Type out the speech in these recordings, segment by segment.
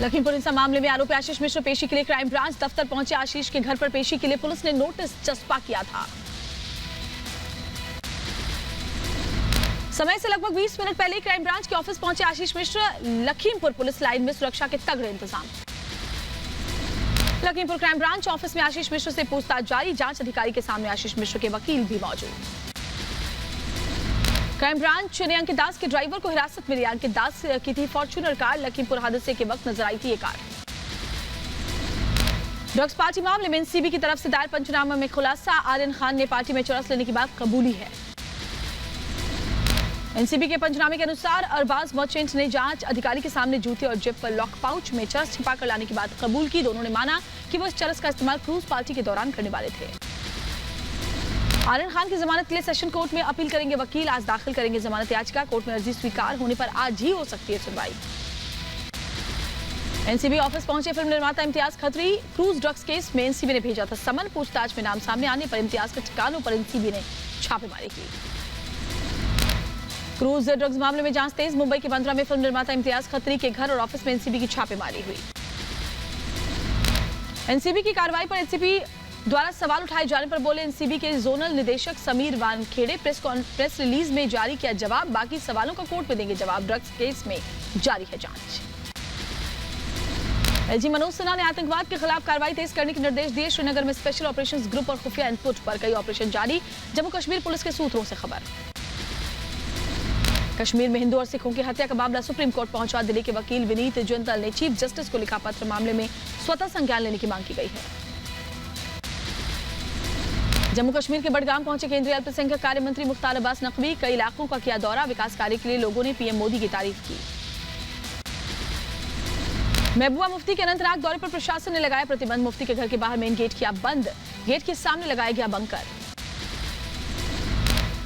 लखीमपुर हिंसा मामले में आरोपी आशीष मिश्र पेशी के लिए क्राइम ब्रांच दफ्तर पहुंचे। आशीष के घर पर पेशी के लिए पुलिस ने नोटिस चस्पा किया था। समय से लगभग 20 मिनट पहले क्राइम ब्रांच के ऑफिस पहुंचे आशीष मिश्र। लखीमपुर पुलिस लाइन में सुरक्षा के तगड़े इंतजाम। लखीमपुर क्राइम ब्रांच ऑफिस में आशीष मिश्र से पूछताछ जारी। जांच अधिकारी के सामने आशीष मिश्र के वकील भी मौजूद। क्राइम ब्रांच ने अंकित दास के ड्राइवर को हिरासत में लिया। अंकित दास की थी फॉर्च्यूनर कार। लखीमपुर हादसे के वक्त नजर आई थी ये कार। ड्रग्स पार्टी मामले में एनसीबी की तरफ से दायर पंचनामा में खुलासा। आर्यन खान ने पार्टी में चरस लेने की बात कबूली है। एनसीबी के पंचनामे के अनुसार अरबाज मर्चेंट ने जांच अधिकारी के सामने जूते और जेब पर लॉक पाउच में चरस छिपाकर लाने की बात कबूल की। दोनों ने माना कि वो इस चरस का इस्तेमाल क्रूज पार्टी के दौरान करने वाले थे। आर्यन खान की जमानत के लिए सेशन कोर्ट में अपील करेंगे वकील। आज दाखिल करेंगे जमानत याचिका। कोर्ट में अर्जी स्वीकार होने पर आज ही हो सकती है सुनवाई। एनसीबी ऑफिस पहुंचे फिल्म निर्माता Imtiaz Khatri. Cruise drugs case में एनसीबी ने भेजा था समन। पूछताछ में नाम सामने आने पर इम्तियाज के ठिकानों पर एनसीबी ने छापेमारी की। क्रूज ड्रग्स मामले में जांच तेज। मुंबई के बांद्रा में फिल्म निर्माता इम्तियाज खत्री के घर और ऑफिस में एनसीबी की छापेमारी हुई। एनसीबी की कार्रवाई पर एनसीबी द्वारा सवाल उठाए जाने पर बोले एनसीबी के जोनल निदेशक समीर वानखेड़े। प्रेस रिलीज में जारी किया जवाब। बाकी सवालों का कोर्ट में देंगे जवाब। ड्रग्स केस में जारी है जांच। एलजी मनोज सिन्हा ने आतंकवाद के खिलाफ कार्रवाई तेज करने के निर्देश दिए। श्रीनगर में स्पेशल ऑपरेशंस ग्रुप और खुफिया इनपुट पर कई ऑपरेशन जारी। जम्मू कश्मीर पुलिस के सूत्रों से खबर। कश्मीर में हिंदू और सिखों की हत्या का मामला सुप्रीम कोर्ट पहुंचा। दिल्ली के वकील विनीत जुंतल ने चीफ जस्टिस को लिखा पत्र। मामले में स्वतः संज्ञान लेने की मांग की गई है। जम्मू कश्मीर के बडगाम पहुंचे केंद्रीय अल्पसंख्यक कार्य मंत्री मुख्तार अब्बास नकवी। कई इलाकों का किया दौरा। विकास कार्य के लिए लोगों ने पीएम मोदी की तारीफ की। महबूबा मुफ्ती के अनंतनाग दौरे पर प्रशासन ने लगाया प्रतिबंध। मुफ्ती के घर के बाहर मेन गेट किया बंद। गेट के सामने लगाया गया बंकर।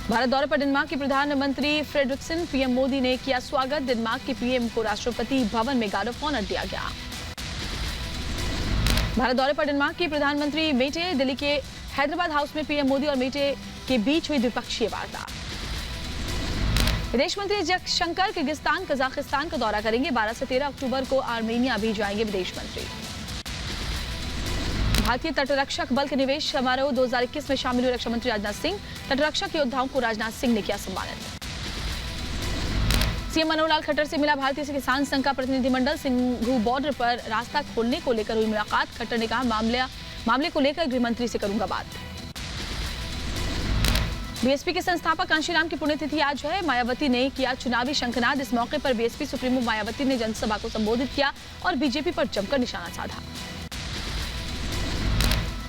भारत दौरे पर डेनमार्क के प्रधानमंत्री फ्रेडरिक्सन। पीएम मोदी ने किया स्वागत। डेनमार्क के पीएम को राष्ट्रपति भवन में गार्ड ऑफ ऑनर दिया गया। भारत दौरे पर डेनमार्क के प्रधानमंत्री मेटे। दिल्ली के हैदराबाद हाउस में पीएम मोदी और मेटे के बीच हुई द्विपक्षीय वार्ता। विदेश मंत्री जयशंकर किर्गिस्तान कजाकिस्तान का दौरा करेंगे। 12 से 13 अक्टूबर को आर्मेनिया भी जाएंगे विदेश मंत्री। भारतीय तटरक्षक बल के निवेश समारोह 2021 में शामिल हुए रक्षा मंत्री राजनाथ सिंह। तटरक्षक योद्धाओं को राजनाथ सिंह ने किया सम्मानित। सीएम मनोहर लाल खट्टर से मिला भारतीय किसान संघ का प्रतिनिधिमंडल। सिंघू बॉर्डर पर रास्ता खोलने को लेकर हुई मुलाकात। खट्टर ने कहा मामले को लेकर गृह मंत्री से करूंगा बात। बीएसपी के संस्थापक कांशीराम की पुण्यतिथि आज है। मायावती ने किया चुनावी शंखनाद। इस मौके पर बीएसपी सुप्रीमो मायावती ने जनसभा को संबोधित किया और बीजेपी पर जमकर निशाना साधा।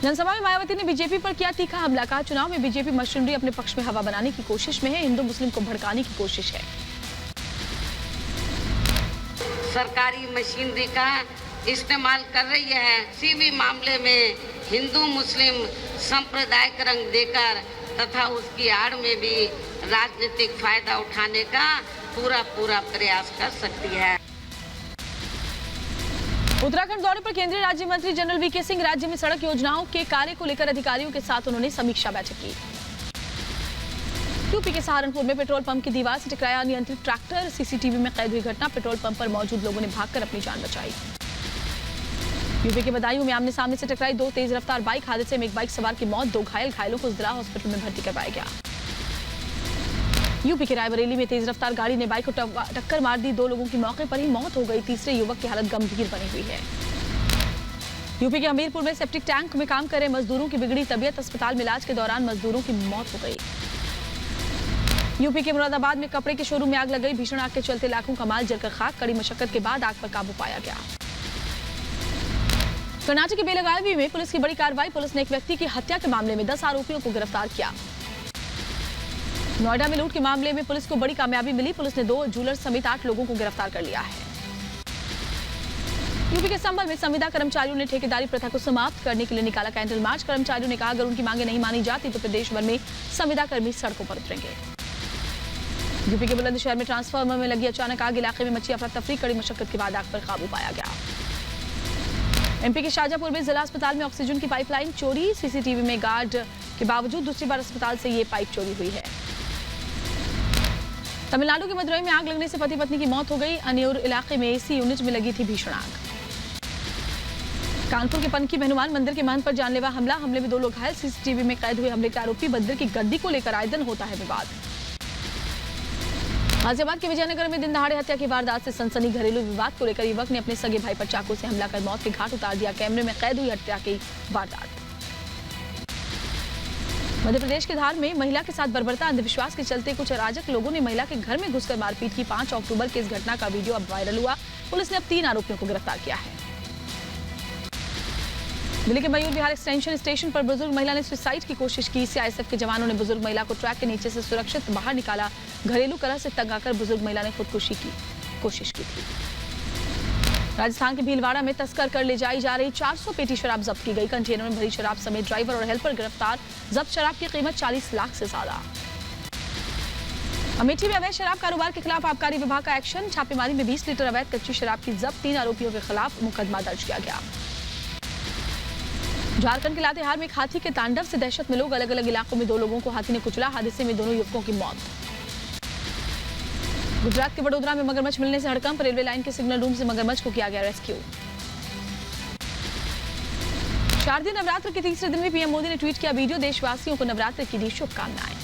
जनसभा में मायावती ने बीजेपी पर किया तीखा हमला। कहा चुनाव में बीजेपी मशीनरी अपने पक्ष में हवा बनाने की कोशिश में है। हिंदू मुस्लिम को भड़काने की कोशिश है। सरकारी मशीनरी का इस्तेमाल कर रही है। किसी भी मामले में हिंदू मुस्लिम सांप्रदायिक रंग देकर तथा उसकी आड़ में भी राजनीतिक फायदा उठाने का पूरा प्रयास कर सकती है। उत्तराखंड दौरे पर केंद्रीय राज्य मंत्री जनरल वीके सिंह। राज्य में सड़क योजनाओं के कार्य को लेकर अधिकारियों के साथ उन्होंने समीक्षा बैठक की। यूपी के सहारनपुर में पेट्रोल पंप की दीवार से टकराया अनियंत्रित ट्रैक्टर। सीसीटीवी में कैद हुई घटना। पेट्रोल पंप पर मौजूद लोगों ने भागकर अपनी जान बचाई। यूपी के बदायूं में आमने सामने से टकराई दो तेज रफ्तार बाइक। हादसे में एक बाइक सवार की मौत। 2 घायलों को जिला हॉस्पिटल में भर्ती करवाया गया। यूपी के रायबरेली में तेज रफ्तार गाड़ी ने बाइक को टक्कर मार दी। 2 लोगों की मौके पर ही मौत हो गई। तीसरे युवक की हालत गंभीर बनी हुई है। यूपी के हमीरपुर में सेप्टिक टैंक में काम कर रहे मजदूरों की बिगड़ी तबीयत। अस्पताल में इलाज के दौरान मजदूरों की मौत हो गई। यूपी के मुरादाबाद में कपड़े के शोरूम में आग लग गई। भीषण आग के चलते लाखों का माल जलकर खाक। कड़ी मशक्कत के बाद आग पर काबू पाया गया। कर्नाटक के बेलगावी में पुलिस की बड़ी कार्रवाई। पुलिस ने एक व्यक्ति की हत्या के मामले में 10 आरोपियों को गिरफ्तार किया। नोएडा में लूट के मामले में पुलिस को बड़ी कामयाबी मिली। पुलिस ने 2 जूलर्स समेत 8 लोगों को गिरफ्तार कर लिया है। यूपी के संभल में संविदा कर्मचारियों ने ठेकेदारी प्रथा को समाप्त करने के लिए निकाला कैंडल मार्च। कर्मचारियों ने कहा अगर उनकी मांगे नहीं मानी जाती तो प्रदेश भर में संविदा कर्मी सड़कों पर उतरेंगे। यूपी के बुलंदशहर में ट्रांसफार्मर में लगी अचानक आग। इलाके में मची अफरा तफरी। कड़ी मशक्कत के बाद आग पर काबू पाया गया। एमपी के शाजापुर में जिला अस्पताल में ऑक्सीजन की पाइपलाइन चोरी। सीसीटीवी में गार्ड के बावजूद दूसरी बार अस्पताल से ये पाइप चोरी हुई है। तमिलनाडु के मदुरई में आग लगने से पति पत्नी की मौत हो गई। अनियूर इलाके में एसी यूनिट में लगी थी भीषण आग। कानपुर के पनकी में हनुमान मंदिर के महंत पर जानलेवा हमले में 2 लोग घायल। सीसीटीवी में कैद हुए हमले के आरोपी मंदिर की गद्दी को लेकर आए दिन होता है विवाद। गाजियाबाद के विजयनगर में दिन दहाड़े हत्या की वारदात से सनसनी। घरेलू विवाद को लेकर युवक ने अपने सगे भाई पर चाकू से हमला कर मौत के घाट उतार दिया। कैमरे में कैद हुई हत्या की वारदात। मध्य प्रदेश के धार में महिला के साथ बर्बरता। अंधविश्वास के चलते कुछ अराजक लोगों ने महिला के घर में घुसकर मारपीट की। 5 अक्टूबर की इस घटना का वीडियो अब वायरल हुआ। पुलिस ने अब 3 आरोपियों को गिरफ्तार किया है। दिल्ली के मयूर विहार एक्सटेंशन स्टेशन पर बुजुर्ग महिला ने सुसाइड की कोशिश की। सीआईएसएफ के जवानों ने बुजुर्ग महिला को ट्रैक के नीचे से सुरक्षित बाहर निकाला। घरेलू कलह से तंग आकर बुजुर्ग महिला ने खुदकुशी की कोशिश की थी। राजस्थान के भीलवाड़ा में तस्कर कर ले जाई जा रही 400 पेटी शराब जब्त की गई। कंटेनर में भरी शराब समेत ड्राइवर और हेल्पर गिरफ्तार। जब्त शराब की कीमत 40 लाख से ज्यादा। अमेठी में अवैध शराब कारोबार के खिलाफ आबकारी विभाग का एक्शन। छापेमारी में 20 लीटर अवैध कच्ची शराब की जब्त। 3 आरोपियों के खिलाफ मुकदमा दर्ज किया गया। झारखंड के लातेहार में एक हाथी के तांडव से दहशत में लोग। अलग अलग इलाकों में 2 लोगों को हाथी ने कुचला। हादसे में दोनों युवकों की मौत। गुजरात के वडोदरा में मगरमच्छ मिलने से हड़कंप। रेलवे लाइन के सिग्नल रूम से मगरमच्छ को किया गया रेस्क्यू। शारदीय नवरात्र के तीसरे दिन में पीएम मोदी ने ट्वीट किया वीडियो। देशवासियों को नवरात्र की दी शुभकामनाएं।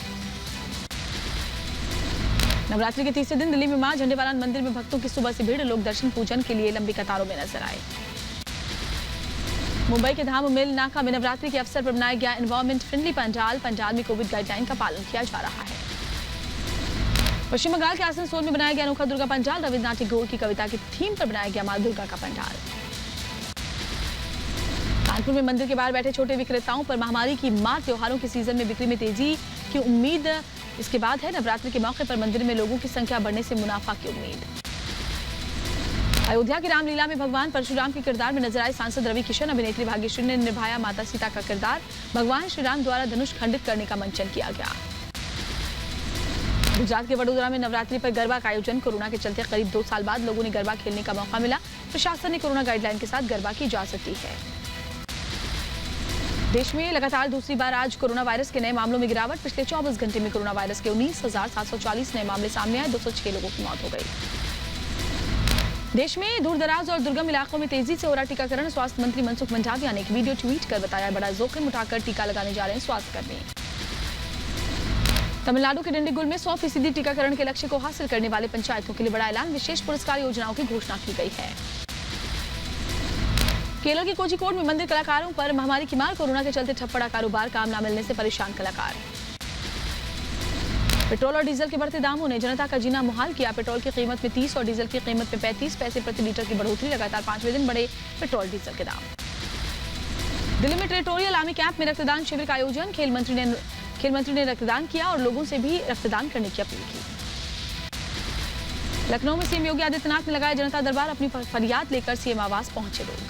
नवरात्रि के तीसरे दिन दिल्ली में मां झंडेवालान मंदिर में भक्तों की सुबह से भीड़। लोग दर्शन पूजन के लिए लंबी कतारों में नजर आए। मुंबई के धाम मिल नाका में नवरात्रि के अवसर पर बनाया गया एनवायरमेंट फ्रेंडली पंडाल। पंडाल में कोविड गाइडलाइन का पालन किया जा रहा है। पश्चिम बंगाल के आसनसोल में बनाया गया अनोखा दुर्गा पंडाल। रविन्द्रनाथ टैगोर की कविता की थीम पर बनाया गया मां दुर्गा का पंडाल। कानपुर में मंदिर के बाहर बैठे छोटे विक्रेताओं पर महामारी की मार। त्योहारों के सीजन में बिक्री में तेजी की उम्मीद इसके बाद है। नवरात्रि के मौके पर मंदिर में लोगों की संख्या बढ़ने से मुनाफा की उम्मीद। अयोध्या की रामलीला में भगवान परशुराम के किरदार में नजर आए सांसद रवि किशन। अभिनेत्री भाग्यश्री ने निभाया माता सीता का किरदार। भगवान श्री राम द्वारा धनुष खंडित करने का मंचन किया गया। गुजरात के वडोदरा में नवरात्रि पर गरबा का आयोजन। कोरोना के चलते करीब 2 साल बाद लोगों ने गरबा खेलने का मौका मिला। प्रशासन ने कोरोना गाइडलाइन के साथ गरबा की इजाजत दी है। देश में लगातार दूसरी बार आज कोरोना वायरस के नए मामलों में गिरावट। पिछले 24 घंटे में कोरोना वायरस के 19,740 नए मामले सामने आए। 206 लोगों की मौत हो गई। देश में दूरदराज और दुर्गम इलाकों में तेजी से हो रहा टीकाकरण। स्वास्थ्य मंत्री मनसुख मंडाविया ने एक वीडियो ट्वीट कर बताया बड़ा जोखिम उठाकर टीका लगाने जा रहे हैं स्वास्थ्यकर्मी। तमिलनाडु के डिंडीगुल में 100% टीकाकरण के लक्ष्य को हासिल करने वाले पंचायतों के लिए बड़ा ऐलान। विशेष पुरस्कार योजनाओं की घोषणा की गई है। केरल के कोझिकोड में मंदिर कलाकारों पर महामारी की मार। कोरोना के चलते ठप पड़ा कारोबार। काम न मिलने से परेशान कलाकार। पेट्रोल और डीजल के बढ़ते दामों ने जनता का जीना मुहाल किया। पेट्रोल की कीमत में 30 और डीजल की कीमत में 35 पैसे प्रति लीटर की बढ़ोतरी। लगातार 5वें दिन बढ़े पेट्रोल डीजल के दाम। दिल्ली में टेरिटोरियल आर्मी कैंप में रक्तदान शिविर का आयोजन। खेल मंत्री ने रक्तदान किया और लोगों से भी रक्तदान करने की अपील की। लखनऊ में सीएम योगी आदित्यनाथ ने लगाया जनता दरबार। अपनी फरियाद लेकर सीएम आवास पहुंचे लोग।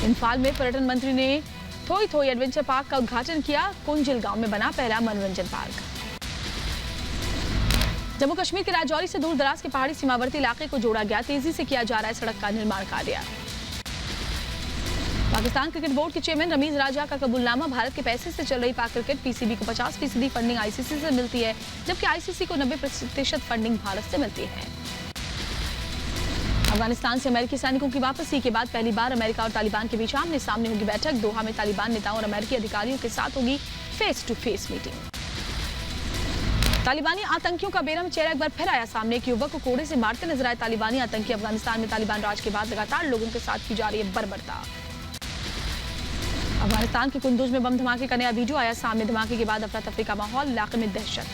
इंफाल में पर्यटन मंत्री ने थोई थोई एडवेंचर पार्क का उद्घाटन किया। कुंजिल गांव में बना पहला मनोरंजन पार्क। जम्मू कश्मीर के राजौरी से दूर दराज के पहाड़ी सीमावर्ती इलाके को जोड़ा गया। तेजी से किया जा रहा है सड़क का निर्माण कार्य। पाकिस्तान क्रिकेट बोर्ड के चेयरमैन रमीज राजा का कबूलनामा। भारत के पैसे से चल रही पाक क्रिकेट। पीसीबी को 50% फंडिंग आईसीसी से मिलती है, जबकि आईसीसी को 90% फंडिंग भारत से मिलती है। अफगानिस्तान से अमेरिकी सैनिकों की वापसी के बाद पहली बार अमेरिका और तालिबान के बीच आमने सामने होगी बैठक। दोहा में तालिबान नेताओं और अमेरिकी अधिकारियों के साथ होगी फेस टू फेस मीटिंग। तालिबानी आतंकियों का बेरहम चेहरा एक बार फिर आया सामने। एक युवक को कोड़े से मारते नजर आए तालिबानी आतंकी। अफगानिस्तान में तालिबान राज के बाद लगातार लोगों के साथ की जा रही है बर्बरता। अफगानिस्तान के कुंदुज में बम धमाके का नया वीडियो आया सामने। धमाके के बाद अफरा तफरी का माहौल। इलाके में दहशत।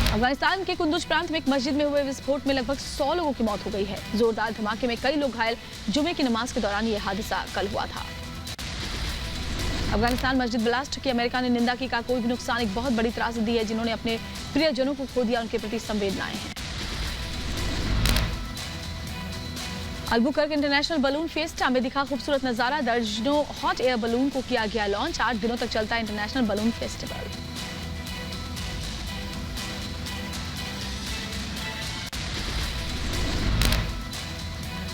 अफगानिस्तान के कुंदुज प्रांत में एक मस्जिद में हुए विस्फोट में लगभग 100 लोगों की मौत हो गई है। जोरदार धमाके में कई लोग घायल। जुमे की नमाज के दौरान यह हादसा कल हुआ था। अफगानिस्तान मस्जिद ब्लास्ट की अमेरिका ने निंदा की। कहा कोई भी नुकसान एक बहुत बड़ी त्रासदी है। जिन्होंने अपने प्रियजनों को खो दिया उनके प्रति संवेदनाएं हैं। अल्बुकर्क इंटरनेशनल बलून फेस्टा में दिखा खूबसूरत नजारा। दर्जनों हॉट एयर बलून को किया गया लॉन्च। 8 दिनों तक चलता है इंटरनेशनल बलून फेस्टिवल।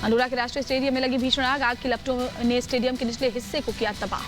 अनुराग के राष्ट्रीय स्टेडियम में लगी भीषण आग। आग की लपटों ने स्टेडियम के निचले हिस्से को किया तबाह।